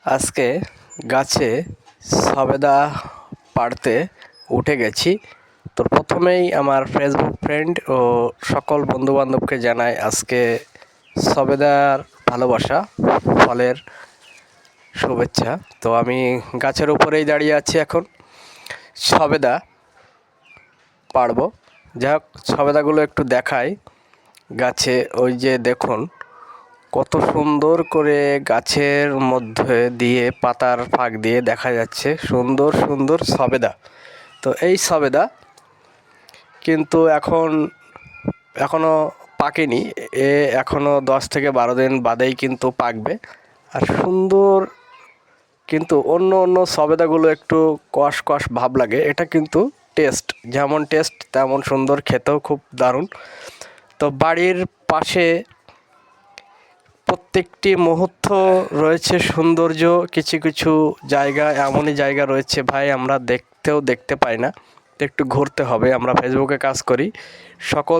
আজকে গাছে সবেদা পাড়তে উঠে গেছি। তো প্রথমেই আমার ফেসবুক ফ্রেন্ড ও সকল বন্ধুবান্ধবকে জানাই আজকে সবেদার ভালোবাসা, ফলের শুভেচ্ছা। তো আমি গাছের উপরেই দাঁড়িয়ে আছি, এখন সবেদা পাড়বো। যাই হোক, সবেদাগুলো একটু দেখাই। গাছে ওই যে দেখুন কত সুন্দর করে গাছের মধ্যে দিয়ে পাতার ফাঁক দিয়ে দেখা যাচ্ছে সুন্দর সুন্দর সবেদা। তো এই সবেদা কিন্তু এখনও পাকেনি, এখনও 10 থেকে 12 দিন বাদেই কিন্তু পাকবে। আর সুন্দর, কিন্তু অন্য অন্য সবেদাগুলো একটু কষ কষ ভাব লাগে, এটা কিন্তু টেস্ট যেমন টেস্ট তেমন সুন্দর, খেতেও খুব দারুণ। তো বাড়ির পাশে প্রত্যেকটি মুহূর্ত রয়েছে সৌন্দর্য। কিছু কিছু জায়গা এমনই জায়গা রয়েছে ভাই, আমরা দেখতে পাই না। একটু ঘুরতে হবে। আমরা ফেসবুকে কাজ করি, সকল